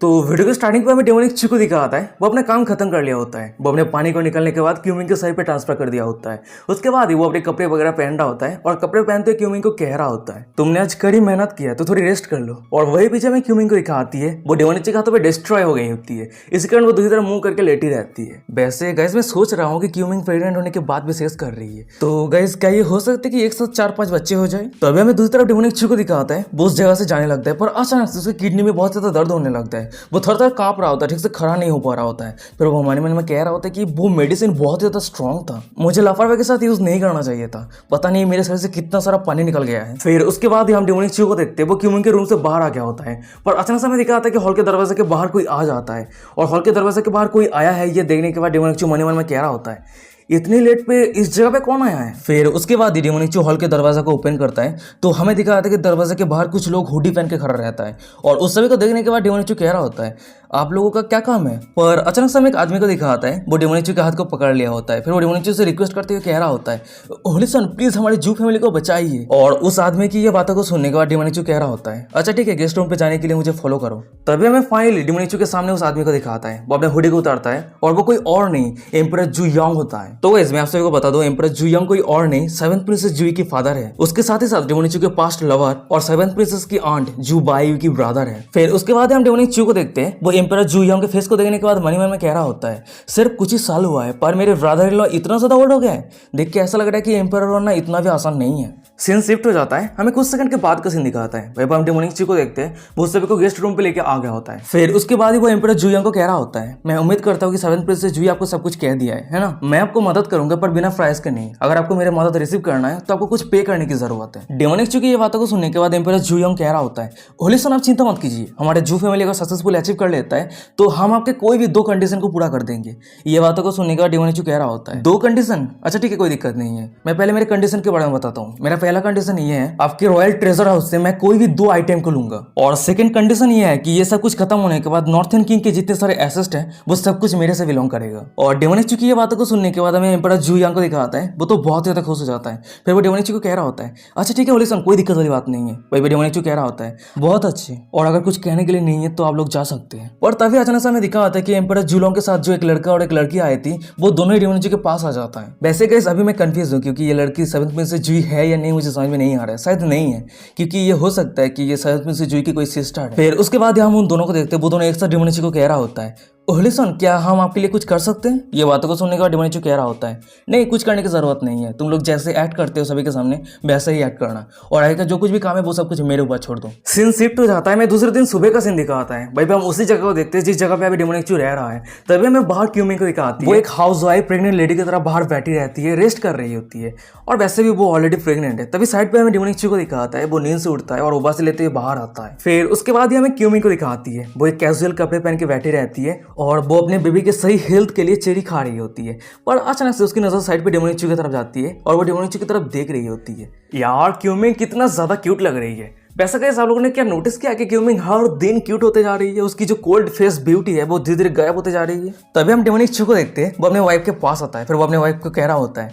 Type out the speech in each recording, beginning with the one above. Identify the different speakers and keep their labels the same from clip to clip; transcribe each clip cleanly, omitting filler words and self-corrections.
Speaker 1: तो वीडियो के स्टार्टिंग पे हमें डेमोनिक चिको दिखा आता है, वो अपना काम खत्म कर लिया होता है। वो अपने पानी को निकालने के बाद क्यूमिंग के सर पे ट्रांसफर कर दिया होता है। उसके बाद ही वो अपने कपड़े वगैरह पहन रहा होता है और कपड़े पहनते क्यूमिंग को कह रहा होता है, तुमने आज कड़ी मेहनत किया तो थोड़ी रेस्ट कर लो। और वही पीछे में क्यूमिंग को दिखा आती है, वो डेमोनिक के हाथों पे डिस्ट्रॉय हो गई होती है। इसी कारण वो दूसरी तरफ मुंह करके लेटी रहती है। वैसे गाइस मैं सोच रहा हूँ कि क्यूमिंग प्रेग्नेंट होने के बाद भी सेक्स कर रही है, तो गाइस क्या ये हो सकता है कि एक साथ 4-5 बच्चे हो जाए। तो अभी हमें दूसरी तरफ डेमोनिक चिको दिखाता है, वो उस जगह से जाने लगता है, पर अचानक से उसकी किडनी में बहुत ज्यादा दर्द होने लगता है। वो थर कांप रहा होता है, ठीक से खड़ा नहीं हो पा रहा होता है। फिर वो हमारे मन में कह रहा होता है कि वो मेडिसिन बहुत ज्यादा स्ट्रांग था, मुझे लापरवाही के साथ यूज नहीं करना चाहिए था। पता नहीं मेरे शरीर से कितना सारा पानी निकल गया है। फिर उसके बाद ही हम डेमोनिक चिको को देखते हैं, वो क्यूमिंग के रूम से बाहर आ गया होता है। पर अचानक से हमें दिखा आता है कि हॉल के दरवाजे के बाहर कोई आ जाता है, और हॉल के दरवाजे के बाहर कोई आया है ये देखने के बाद डेमोनिक चिको मन में कह रहा होता है, इतनी लेट पे इस जगह पे कौन आया है। फिर उसके बाद डेमोनिक चिको हॉल के दरवाजा को ओपन करता है, तो हमें दिखा आता है कि दरवाजे के बाहर कुछ लोग हुडी पहन के खड़ा रहता है। और उस सभी को देखने के बाद डेमोनिक चिको कह रहा होता है, आप लोगों का क्या काम है। पर अचानक से हमें एक आदमी को दिखा आता है, वो डेमोनिक चिको के हाथ को पकड़ लिया होता है। फिर वो डेमोनिक चिको से रिक्वेस्ट करते हुए कह रहा होता है, होली सन प्लीज हमारी जू फैमिली को बचाइए। और उस आदमी की ये बातों को सुनने के बाद डेमोनिक चिको कह रहा होता है, अच्छा ठीक है, गेस्ट रूम पे जाने के लिए मुझे फॉलो करो। तभी हमें फाइनली डेमोनिक चिको के सामने उस आदमी को दिखाता है, वो अपने हुडी को उतारता है, और वो कोई और नहीं एम्परर जू यांग होता है। तो इसमें आप सभी को बता दो, एम्परर जू यांग कोई और नहीं, 7th प्रिंसेस जूई की फादर है। उसके साथ ही साथ डेमोनिक चिको के पास्ट लवर और 7th प्रिंसेस की आंट जू बाई की ब्रदर है। फिर उसके बाद हम डेमोनिक चिको को देखते हैं, वो एम्परर जू यांग के फेस को देखने के बाद मन में कह रहा होता है, सिर्फ कुछ ही साल हुआ है पर मेरे ब्रदर इन लॉ इतना ज्यादा ओल्ड हो गया है। देख के ऐसा लग रहा है कि एम्परर बनना इतना भी आसान नहीं है। सीन शिफ्ट हो जाता है, हमें कुछ सेकंड के बाद का सीन दिखाता है। वहीं पर हम डेमोनिक चिको को देखते हैं, वो सभी को गेस्ट रूम पे लेके आ गया होता है। फिर उसके बाद ही वो एम्परर जू यांग को कह रहा होता है, मैं उम्मीद करता हूँ कि 7th प्रिंसेस जूई आपको सब कुछ कह दिया है ना। मैं आपको मदद करूंगा पर बिना प्राइस के नहीं। अगर आपको मेरे मदद रिसीव करना है तो आपको कुछ पे करने की जरूरत है। डेमोनिक चिको की ये बातों को सुनने के बाद एम्परर जू यांग कह रहा होता है, होली सन आप चिंता मत कीजिए, हमारे जू फैमिली अगर सक्सेसफुल अचीव कर लेता है तो हम आपके कोई भी 2 कंडीशन को पूरा कर देंगे। ये बातों को सुनने के बाद डेमोनिक चिको कह रहा होता है, 2 कंडीशन, अच्छा ठीक है कोई दिक्कत नहीं है। मैं पहले मेरे कंडीशन के बारे में बताता हूँ। मेरा पहला कंडीशन ये है, आपके रॉयल ट्रेजर हाउस से मैं कोई भी 2 आइटम को लूंगा। और सेकंड कंडीशन ये है कि ये सब कुछ खत्म होने के बाद नॉर्थन किंग के जितने सारे एसेट हैं वो सब कुछ मेरे से बिलोंग करेगा। और डेमोनिक चिको की ये बातों को सुनने के बाद हमें एम्परर जू यांग को दिखाता है, वो तो बहुत ज्यादा खुश हो जाता है। फिर वो डेमोनिक चिको को कह रहा होता है, अच्छा ठीक है होली सन कोई दिक्कत वाली बात नहीं है। वही डेमोनिक चिको कह रहा होता है, बहुत अच्छे, और अगर कुछ कहने के लिए नहीं है तो आप लोग जा सकते हैं। और तभी अचानक से हमें दिखा आता है कि एम्परर जूलोंग के साथ जो एक लड़का और एक लड़की आई थी वो दोनों ही डेमोनिक चिको के पास आ जाता है। वैसे गाइस अभी मैं कंफ्यूज हूँ, क्योंकि ये लड़की 7th प्रिंसेस जूई है या नहीं मुझे समझ में नहीं आ रहा है। शायद नहीं है, क्योंकि ये हो सकता है कि ये 7th प्रिंसेस जूई की कोई सिस्टर है। फिर उसके बाद हम उन दोनों को देखते हैं, वो दोनों एक साथ डेमोनिक चिको को कह रहा होता है, ओहली सन क्या हम आपके लिए कुछ कर सकते हैं। ये बातों को सुनने के बाद डेमोनिक चिको कह रहा होता है, नहीं कुछ करने की जरूरत नहीं है, तुम लोग जैसे एक्ट करते हो सभी के सामने वैसे ही एक्ट करना, और आगे का जो कुछ भी काम है वो सब कुछ मेरे ऊपर छोड़ दो। सीन शिफ्ट हो जाता है, मैं दूसरे दिन सुबह का सीन दिखाता है। भाई हम उसी जगह को देखते हैं जिस जगह पे अभी डेमोनिक चिको रह रहा है। तभी हमें बाहर क्यूमिंग को दिखाती है, वो एक हाउस वाइफ प्रेग्नेंट लेडी की तरह बाहर बैठी रहती है, रेस्ट कर रही होती है, और वैसे भी वो ऑलरेडी प्रेग्नेंट है। तभी साइड पे हमें डेमोनिक चिको को दिखाता है, वो नींद से उठता है और उबा से लेते हुए बाहर आता है। फिर उसके बाद ही हमें क्यूमिंग को दिखाती है, वो एक कैजुअल कपड़े पहन के बैठी रहती है, और वो अपने बेबी के सही हेल्थ के लिए चेरी खा रही होती है। पर अचानक से उसकी नजर साइड पे डेमोनिक चिको की तरफ जाती है, और वो डेमोनिक चिको की तरफ देख रही होती है। यार क्यूमिंग कितना ज्यादा क्यूट लग रही है। वैसा कैसे आप लोगों ने क्या नोटिस किया कि क्यूमिंग हर दिन क्यूट होते जा रही है, उसकी जो कोल्ड फेस ब्यूटी है वो धीरे धीरे गायब होते जा रही है। तभी हम डेमोनिक चिको को देखते हैं, वो अपने वाइफ के पास आता है। फिर वो अपने वाइफ को कह रहा होता है,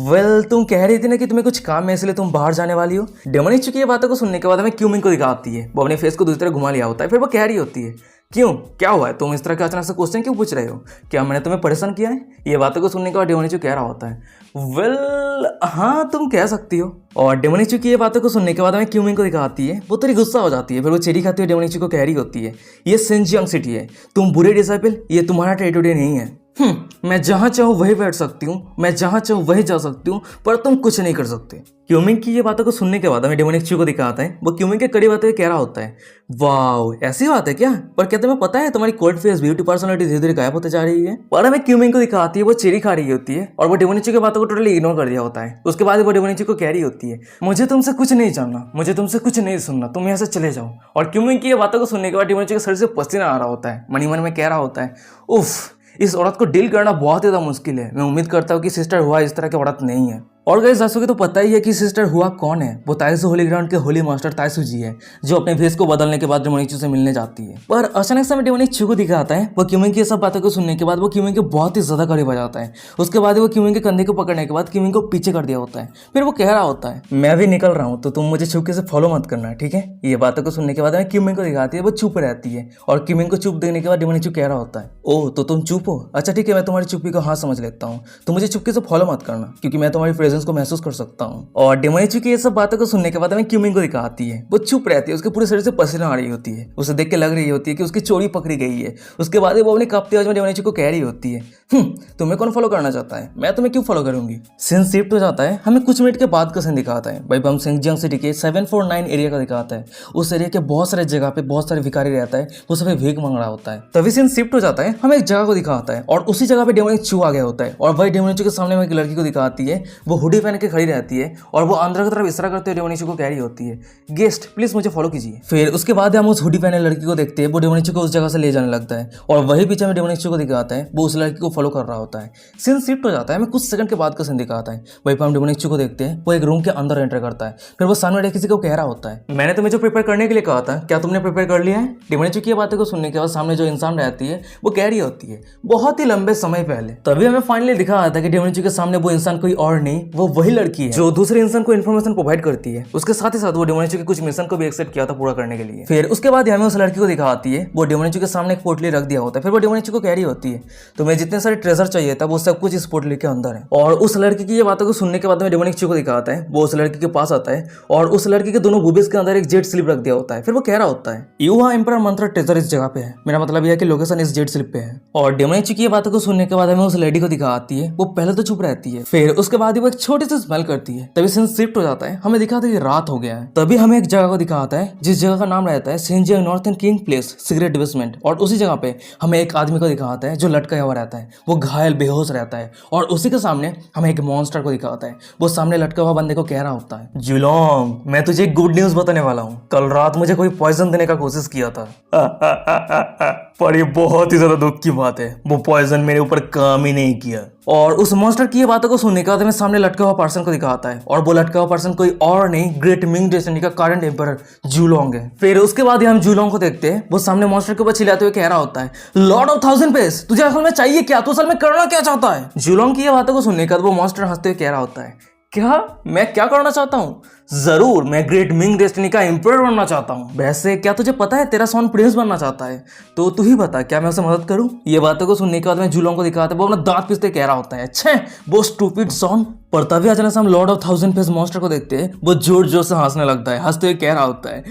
Speaker 1: वेल तुम कह रही थी ना कि तुम्हें कुछ काम है इसलिए तुम बाहर जाने वाली हो। डेमोनिक चिको की ये बातों को सुनने के बाद हमें क्यूमिंग को दिखाती है, वो अपने फेस को दूसरी तरफ घुमा लिया होता है। फिर वो कह रही होती है, क्यों क्या हुआ है, तुम इस तरह के अचानक से क्वेश्चन क्यों पूछ रहे हो, क्या मैंने तुम्हें परेशान किया है। ये बातों को सुनने के बाद डेमोनिक चिको कह रहा होता है, वेल हाँ तुम कह सकती हो। और डेमोनिक चिको की ये बातों को सुनने के बाद हमें क्यूमिंग को दिखाती है, वो थोड़ी गुस्सा हो जाती है। फिर वो चेरी खाती हुई डेमोनिक चिको को कह रही होती है, ये शिनजियांग सिटी है, तुम बुरे डिसाइपल, ये तुम्हारा टेरिटोरी नहीं है। मैं जहां चाहूँ वही बैठ सकती हूँ, मैं जहां चाहूँ वही जा सकती हूँ, पर तुम कुछ नहीं कर सकते। क्यूमिंग की ये बातों को सुनने के बाद हमें डेमोनिक चिको को दिखाता है, वो क्यूमिंग के कड़ी बातों कह रहा होता है, वाओ ऐसी बात है क्या, पर क्या तुम्हें पता है तुम्हारी कोल्ड फेस ब्यूटी पर्सनालिटी धीरे धीरे गायब होते जा रही है। और हमें क्यूमिंग को दिखाती है, वो चेरी खा रही होती है, और वो डेमोनिक चिको की बातों को टोटली इग्नोर कर दिया होता है। उसके बाद वो डेमोनिक चिको को कह रही होती है, मुझे तुमसे कुछ नहीं जानना, मुझे तुमसे कुछ नहीं सुनना, तुम यहाँ से चले जाओ। और क्यूमिंग की ये बातों को सुनने के बाद डेमोनिक चिको के शरीर से पसीना आ रहा होता है। मन ही मन में कह रहा होता है, उफ इस औरत को डील करना बहुत ज़्यादा मुश्किल है, मैं उम्मीद करता हूँ कि सिस्टर हुआ इस तरह की औरत नहीं है। और गाइस जैसे कि तो पता ही है कि सिस्टर हुआ कौन है। वो ताइसू होली ग्राउंड के होली मास्टर ताइसू जी है, जो अपने भेष को बदलने के बाद डेमोनिक चू से मिलने जाती है। पर अचानक से हमें डेमोनिक चू को दिखाता है। वो क्यूमिंग की सब बातों को सुनने के बाद वो क्यूमिंग के बहुत ही ज्यादा करीब आ जाता है। उसके बाद वो क्यूमिंग के कंधे को पकड़ने के बाद क्यूमिंग को पीछे कर दिया होता है। फिर वो कह रहा होता है, मैं भी निकल रहा हूँ तो तुम मुझे छुपके से फॉलो मत करना, ठीक है। ये बातों को सुनने के बाद हमें क्यूमिंग को दिखाती है। वो चुप रहती है और क्यूमिंग को चुप देने के बाद डेमोनिक चू कह रहा होता है, ओह तो तुम चुप हो, अच्छा ठीक है, मैं तुम्हारी चुप्पी को हाँ समझ लेता हूँ। तो मुझे चुपके से फॉलो मत करना क्योंकि मैं तुम्हारी प्रेजेंस को महसूस कर सकता हूँ। और डेमोनिक चू की ये सब बातों को सुनने के बाद हमें क्यूमिंग को दिखाती है। वो चुप रहती है, उसके पूरे शरीर से पसीना आ रही होती है। उसे देख के लग रही होती है कि उसकी चोरी पकड़ी गई है। उसके बाद वो अपनी कांपती आवाज में डेमोनिक चू को कह रही होती है, तुम्हें कौन फॉलो करना चाहता है, मैं तुम्हें क्यों फॉलो करूंगी। सीन शिफ्ट हो जाता है। हमें कुछ मिनट के बाद का सीन दिखाता है। भाई बम सिंगजियांग सिटी के 749 एरिया का दिखाता है। उस एरिया के बहुत सारे जगह पे बहुत सारे भिखारी रहता है, वो सभी भीख मांग रहा होता है। तभी सीन शिफ्ट हो जाता है। हमें एक जगह को दिखाता है और उसी जगह पे डेमोनिक चू आ गया होता है। और वही डेमोनिक चू के सामने में एक लड़की को दिखाती है। वो हुडी पहन के खड़ी रहती है और वो अंदर की तरफ इशारा करते हुए डेमोनिक चू को कह रही होती है, गेस्ट प्लीज मुझे फॉलो कीजिए। फिर उसके बाद हम उस हुडी पहने लड़की को देखते हैं। वो डेमोनिक चू को उस जगह से ले जाने लगता है और वही पीछे में डेमोनिक चू को दिखाता है। वो उस लड़की को फॉलो कर रहा होता है। सीन शिफ्ट हो जाता है। हमें कुछ सेकंड के बाद का सीन दिखाता है। वहीं पर हम डेमोनिक चू को देखते हैं। वो एक रूम के अंदर एंटर करता है। फिर वो सामने किसी को कह रहा होता है, मैंने तुम्हें जो प्रिपेयर करने के लिए कहा था, क्या तुमने प्रिपेयर कर लिया है। डेमोनिक चू की बातें को सुनने के बाद सामने जो इंसान रहती है वो कह रही होती है, बहुत ही लंबे समय पहले। तभी हमें फाइनली दिखा आता है कि डेमोनिक चू के सामने वो इंसान कोई और नहीं, वो वही लड़की है जो दूसरे इंसान को इन्फॉर्मेशन प्रोवाइड करती है। उसके साथ ही साथ वो डेमोनिक चू के कुछ मिशन को भी एक्सेप्ट किया था पूरा करने के लिए। फिर उसके बाद हमें उस लड़की को दिखाती है। वो डेमोनिक चू के सामने एक पोटली रख दिया होता है। फिर वो डेमोनिक चू को कह रही होती है, तुम्हें जितने सारे ट्रेजर चाहिए था वो सब कुछ इस पोटली के अंदर है। और उस लड़की की ये बातों को सुनने के बाद में डेमोनिक चू को दिखाता है। वो उस लड़की के पास आता है और उस लड़की के दोनों बूबीज के अंदर एक जेट स्लिप रख दिया होता है। फिर वो कह रहा होता है, युवा एम्परर मंत्र ट्रेजर इस जगह पे है, मेरा मतलब यह है कि लोकेशन इस जेट स्लिप पे है। और डेमोनिक चू की ये बातों को सुनने के बाद हमें उस लेडी को दिखाती है। वो पहले तो चुप रहती है, फिर उसके बाद वो एक छोटी सी स्मेल करती है। तभी सीन शिफ्ट हो जाता है। हमें दिखाता है कि रात हो गया है। तभी हमें एक जगह को दिखाता है जिस जगह का नाम रहता है Xinjiang northern king place cigarette basement. और उसी जगह पे हमें एक आदमी को दिखाता है जो लटका हुआ रहता है। वो घायल बेहोश रहता है और उसी के सामने हमें एक मॉन्स्टर को दिखाता है। वो सामने लटका हुआ बंदे को कह रहा होता है, जुलोंग मैं तुझे एक गुड न्यूज बताने वाला हूँ। कल रात मुझे कोई पॉइजन देने का कोशिश किया था पर ये बहुत ही ज्यादा दुख की बात है, वो पॉइजन मेरे ऊपर काम ही नहीं किया। और उस मॉन्स्टर की ये बातों को सुनने के बाद हमें सामने लटका हुआ पर्सन को दिखाता है। और वो लटका हुआ पर्सन कोई और नहीं, ग्रेट मिंग डेस्टिनी का करंट एम्परर जुलोंग है। फिर उसके बाद हम जुलोंग को देखते हैं। वो सामने मॉन्स्टर के ऊपर चिल्लाते हुए कह रहा होता है, लॉर्ड ऑफ थाउजेंड फेस तुझे असल में चाहिए क्या, तू असल में करना क्या चाहता है। जुलोंग की ये बातों को सुनने के बाद वो मॉन्स्टर हंसते हुए कह रहा होता है, क्या मैं क्या करना चाहता हूँ, जरूर मैं ग्रेट मिंग डेस्टिनी का एम्परर बनना चाहता हूँ। वैसे क्या तुझे पता है तेरा सॉन प्रिंस बनना चाहता है, तो तू ही बता क्या मैं उसे मदद करूँ। ये बातों को सुनने के बाद मैं जुलोंग को दिखाता है। वो अपना दांत पीसते कह रहा होता है, अच्छा वो स्टूपिड सॉन। पर तभी अचानक से हम Lord of thousand face monster को देखते हैं। वो जोर जोर से हंसने लगता है। हंसते हुए कह रहा होता है,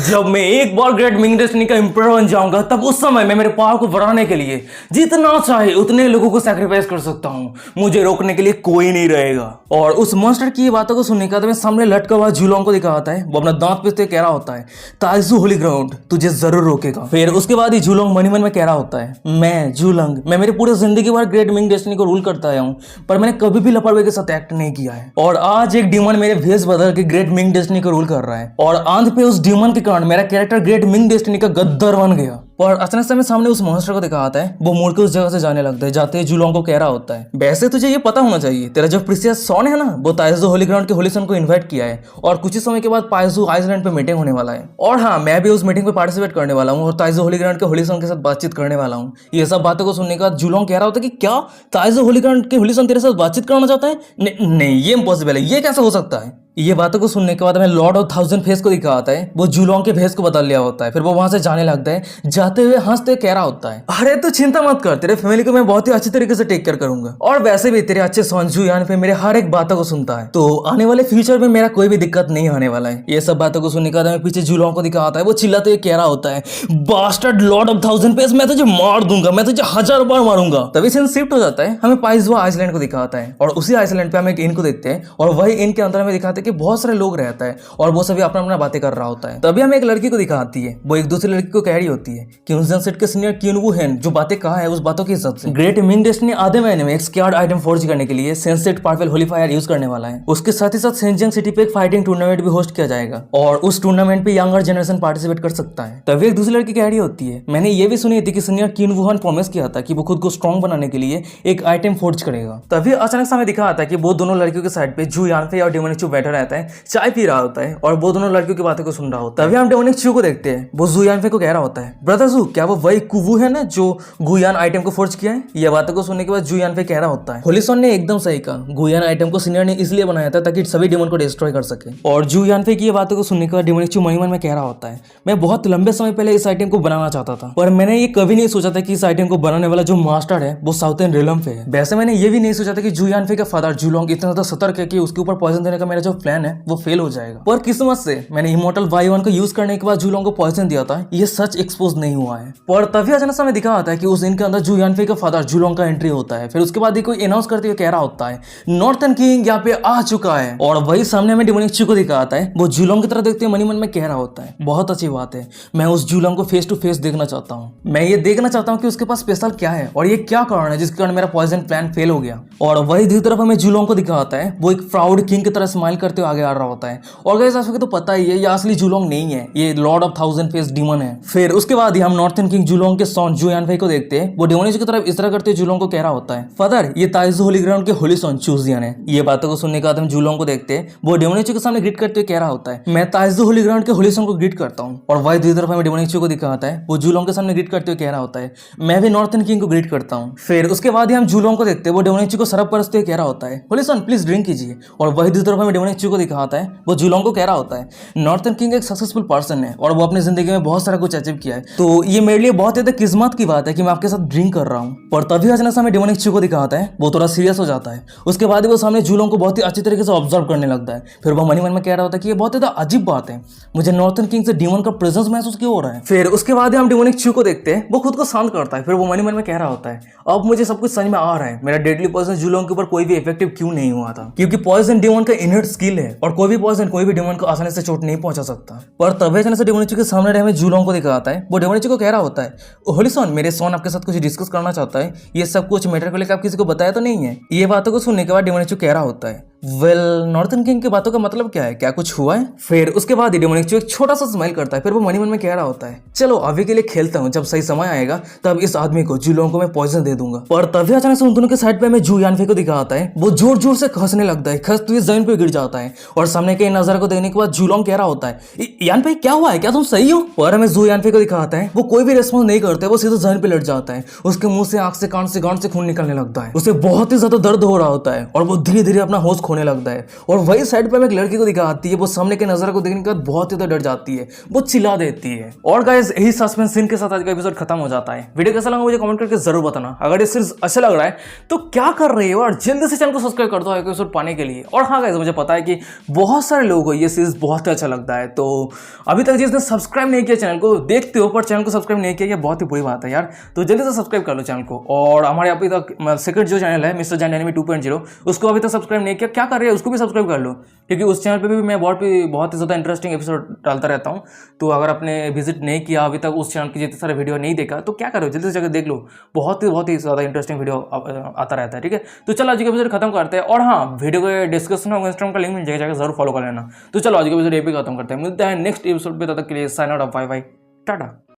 Speaker 1: जब मैं एक बार ग्रेट मिंग डेस्टिनी का एम्परर बन जाऊंगा तब उस समय मैं मेरे पावर को बढ़ाने के लिए जितना चाहे उतने लोगों को सैक्रिफाइस कर सकता हूँ, मुझे रोकने के लिए कोई नहीं रहेगा। और उस मॉन्स्टर की ये बातों को सुनने के बाद सामने लटका हुआ जुलोंग को दिखाता है। वो अपना दांत पीसते कह रहा होता है, ताइजू होली ग्राउंड तुझे जरूर रोकेगा। फिर उसके बाद ही जुलोंग मनी मन में कह रहा होता है, मैं जुलोंग मैं मेरी पूरी जिंदगी भर ग्रेट मिंग डेस्टिनी को रूल करता आया हूँ, पर मैंने कभी भी लापरवाही के साथ एक्ट नहीं किया है। और आज एक डीमन मेरे भेष बदल के ग्रेट मिंग डेस्टिनी को रूल कर रहा है और अंत पे उस डीमन के कारण मेरा कैरेक्टर ग्रेट मिंग डेस्टिनी का गद्दार बन गया। और अचानक से हमें सामने उस मॉन्स्टर को दिखाता है। वो मुड़ के उस जगह से जाने लगता है। जाते ही जुलोंग को कह रहा होता है, वैसे तुझे ये पता होना चाहिए तेरा जो प्रीसियस सॉन है ना, वो ताइजू होली ग्राउंड के होली सन को इन्वाइट किया है और कुछ ही समय के बाद पाइजू आइसलैंड पे मीटिंग होने वाला है। और हाँ, मैं भी उस मीटिंग पे पार्टिसिपेट करने वाला हूँ और ताइजू होली ग्राउंड के होली सन के साथ बातचीत करने वाला हूँ। ये सब बातों को सुनने के बाद जुलोंग कह रहा होता है कि क्या ताइजू होली ग्राउंड के होली सन तेरे साथ बातचीत करना चाहता है। नहीं ये इम्पॉसिबल है, ये कैसे हो सकता है। ये बातों को सुनने के बाद हमें लॉर्ड ऑफ थाउजेंड फेस को दिखाता है। वो जुलोंग के फेस को बदल लिया होता है। फिर वो वहां से जाने लगता है। जाते हुए हंसते कह रहा होता है, अरे तू चिंता मत कर, तेरे फैमिली को मैं बहुत ही अच्छे तरीके से टेक केयर करूंगा और वैसे भी तेरे अच्छे सॉन्जू यान पे मेरे हर एक बातों को सुनता है, तो आने वाले फ्यूचर में मेरा कोई भी दिक्कत नहीं होने वाला है। ये सब बातों को सुनने के बाद हमें पीछे जुलोंग को दिखाता है। वो चिल्लाते हुए कह रहा होता है, bastard lord of thousand face मैं तुझे मार दूंगा, मैं तुझे 1000 बार मारूंगा। तभी सीन शिफ्ट हो जाता है। हमें पाइजुआ आइसलैंड को दिखाता है और उसी आइसलैंड पे हम एक इन को देखते हैं और वही इन के अंदर हमें दिखाते हैं है कि बहुत सारे लोग रहता है और वो सभी अपना अपना बातें कर रहा होता है। तभी हमें एक लड़की को दिखाती है, वो एक दूसरी लड़की को कह रही होती है कि उनसन सेट के सीनियर क्यून वू हैं जो बातें कहा है उस बातों के हिसाब से ग्रेट मिंग डेस्ट ने आधे महीने में एक स्क्वाड आइटम फोर्ज करने के लिए सेंसेट पार्वेल होलीफायर यूज करने वाला है। उसके साथ ही साथ सेंजिंग सिटी पे एक फाइटिंग टूर्नामेंट भी होस्ट किया जाएगा और उस टूर्नामेंट पे यंगर जनरेशन पार्टिसिपेट कर सकता है। तभी एक दूसरी लड़की कह रही होती है, मैंने ये भी सुनी थी कि सीनियर क्यून वुहान प्रॉमिस किया था कि वो खुद को स्ट्रॉन्ग बनाने के लिए एक आइटम फोर्ज करेगा। तभी अचानक से हमें दिखा आता है कि वो दोनों लड़कियों के साइड पे जू यानफे और डेमोनिक चू बैठा रहता है, चाय पी रहा होता है और वो दोनों लड़कियों की बातों को सुन रहा होता है। तभी हम डेमोनिक चू को देखते हैं, वो जू यानफे को कह रहा होता है, ब्रदर जू क्या वो वही कुवू है ना जो गुयान आइटम को फोर्ज किया है। ये बातों को सुनने के बाद जू यानफे कह रहा होता है, होलिसन ने एकदम सही कहा, गुयान आइटम को सीनियर ने इसलिए बनाया था ताकि सभी डेमन को डिस्ट्रॉय कर सके। और जू यानफे की ये बातों को सुनने के बाद डेमोनिक चू मन में कह रहा होता है, मैं बहुत लंबे समय पहले इस आइटम को बनाना चाहता था पर मैंने ये कभी नहीं सोचा था कि इस आइटम को बनाने वाला जो मास्टर है वो साउथर्न रिलम पे है। वैसे मैंने ये भी नहीं सोचा था कि जू यानफे का फादर जूलोंग इतना ज्यादा सतर्क है कि उसके ऊपर पॉइजन देने का मेरा जो प्लान है वो फेल हो जाएगा। पर किस्मत से मैंने इमोर्टल वाई1 को यूज करने के बाद जूलोंग को पॉइजन दिया था, ये सच एक्सपोज नहीं हुआ है। पर तभी अचानक से हमें दिखा आता है कि उस दिन के अंदर जू यानफे का फादर जूलोंग का एंट्री होता है। फिर उसके बाद ही कोई अनाउंस करते हुए कह रहा होता है, नॉर्थर्न किंग यहाँ पे आ चुका है। और वही सामने में डेमोनिक चू को दिखा आता है, वो जूलोंग की तरह देखते हुए मन में कह रहा होता है, बहुत अच्छी बात है, मैं उस जूलोंग को फेस टू फेस देखना चाहता हूँ। मैं ये देखना चाहता हूँ कि उसके पास स्पेशल क्या है और ये क्या कारण है जिसके कारण मेरा पॉइजन प्लान फेल हो गया। और वही दूसरी तरफ हमें जूलोंग को दिखा आता है, वो एक प्राउड किंग की तरह स्माइल करते हुए आगे आ रहा होता है। और गाइस आप सबको तो पता ही है ये असली जूलोंग नहीं है, ये Lord of thousand face demon है। फिर उसके बाद ही हम नॉर्थर्न किंग जूलोंग के सॉन जू यानफे को देखते हैं, वो डेमोनिक की तरफ इस तरह करते हुए जूलोंग को कह रहा होता है, फादर ये ताइजू होली ग्राउंड के होली सॉन चूजियन है। ये बातों को सुनने के बाद हम जूलोंग को देखते हैं, वो डेमोनिक के सामने ग्रीट करते हुए कह रहा होता है, मैं ताइजू होली ग्राउंड के होली सॉन को ग्रीट करता हूँ। और वही दूसरी तरफ हमें डेमोनिक को दिखाता है, वो जूलोंग के सामने ग्रीट करते हुए कह रहा होता है, मैं भी नॉर्थर्न किंग को ग्रीट करता हूँ। फिर उसके बाद ही हम जूलोंग को देखते हैं, वो डेमोनिक को सरब परसते हुए कह रहा होता है, होली सॉन प्लीज ड्रिंक कीजिए। और वही दूसरी तरफ हमें डेमोनिक को दिखाता है, वो जूलोंग को कह रहा होता है, नॉर्थर्न किंग एक सक्सेसफुल पर्सन है और वो अपनी जिंदगी में बहुत सारा कुछ अचीव किया है, तो ये मेरे लिए बहुत ज्यादा किस्मत की बात है कि मैं आपके साथ ड्रिंक कर रहा हूँ। पर तभी अचानक से हमें डेमोनिक को दिखाता है, वो थोड़ा सीरियस हो जाता है। उसके बाद वो सामने जूलोंग को बहुत ही अच्छी तरीके से ऑब्जर्व करने लगता है। फिर वो मन में कह रहा होता है कि ये बहुत ज्यादा अजीब बात है, मुझे नॉर्थर्न किंग से डीमन का प्रेजेंस महसूस क्यों हो रहा है। फिर उसके बाद हम डेमोनिक को देखते हैं, वो खुद को शांत करता है। फिर वो मन में कह रहा होता है, अब मुझे सब कुछ समझ में आ रहा है, मेरा डेडली पॉइजन जूलोंग के ऊपर कोई भी इफेक्टिव क्यों नहीं हुआ था, क्योंकि पॉइजन डेमन का इनहर्ट स्किल है और कोई भी पॉइजन कोई भी डेमन को आसानी से चोट नहीं पहुंचा सकता। पर तभी अचानक से डेमोनिक के सामने हमें जूलोंग को दिखाता है, वो डेमोनिक को कह रहा होता है, होली सॉन मेरे सॉन आपके साथ कुछ डिस्कस करना चाहता है, ये सब कुछ मैटर को लेकर आप किसी को बताया तो नहीं है। ये बातों को सुनने के बाद डेमोनिक कह रहा होता है, वेल नॉर्थर्न किंग की बातों का मतलब क्या है, क्या कुछ हुआ है। फिर उसके बाद डेमोनिक एक छोटा सा स्माइल करता है। फिर वो मन में कह रहा होता है, चलो अभी के लिए खेलता हूँ, जब सही समय आएगा तब इस आदमी को जूलोंग को मैं पॉइजन दे दूंगा। पर तभी अचानक से उन दोनों के साइड पे हमें जू यानफे को दिखाता है, वो जोर जोर से खसने लगता है, खसते हुए जमीन पे गिर जाता है। और सामने के नजारे को देखने के बाद जूलोंग कह रहा होता है, यानफे क्या हुआ है, क्या तुम सही हो। और हमें जू यानफे को दिखाता है, वो कोई भी रिस्पॉन्स नहीं करता है, वो सीधे जमीन पे लट जाता है। उसके मुंह से आंख से कान से गांठ से खून निकलने लगता है, उसे बहुत ही ज्यादा दर्द हो रहा होता है और वो धीरे धीरे अपना होश खोने लगता है। और वही साइड पे एक लड़की को दिखाती है, वो सामने के नजर को देखने के बाद बहुत ही ज्यादा डर जाती है, वो चिल्ला देती है। और गाइस यही सस्पेंस सीन के साथ आज का एपिसोड खत्म हो जाता है। वीडियो कैसा लगा मुझे कमेंट करके जरूर बताना। अगर ये सीरीज अच्छा लग रहा है तो क्या कर रहे हो और जल्दी से चैनल को सब्सक्राइब कर दो एपिसोड पाने के लिए। और हाँ गाइस मुझे पता है कि बहुत सारे लोगों को ये सीरीज बहुत अच्छा लगता है, तो अभी तक जिसने सब्सक्राइब नहीं किया चैनल को, देखते हो पर चैनल को सब्सक्राइब नहीं किया, ये बहुत ही बुरी बात है यार। तो जल्दी से सब्सक्राइब कर लो चैनल को। और हमारे अभी तक सेकंड जो चैनल है मिस्टर जैन एनिमी 2.0, उसको अभी तक सब्सक्राइब नहीं किया, क्या कर रहे हैं, उसको भी सब्सक्राइब कर लो, क्योंकि उस चैनल पे भी मैं बहुत ही ज़्यादा इंटरेस्टिंग एपिसोड डालता रहता हूँ। तो अगर आपने विजिट नहीं किया अभी तक उस चैनल की जितने सारे वीडियो नहीं देखा तो क्या करो, जल्दी से जाकर देख लो, बहुत ही ज़्यादा इंटरेस्टिंग वीडियो आता रहता है। ठीक है, तो चलो आज के एपिसोड खत्म करते हैं। और हाँ, वीडियो के डिस्क्रिप्शन में इंस्टाग्राम का लिंक मिल जाएगा, जरूर फॉलो कर लेना। तो चलो आज के एपिसोड ये भी खत्म करते हैं, मिलते हैं नेक्स्ट एपिसोड पे, तब तक के लिए sign out, bye bye, Tata.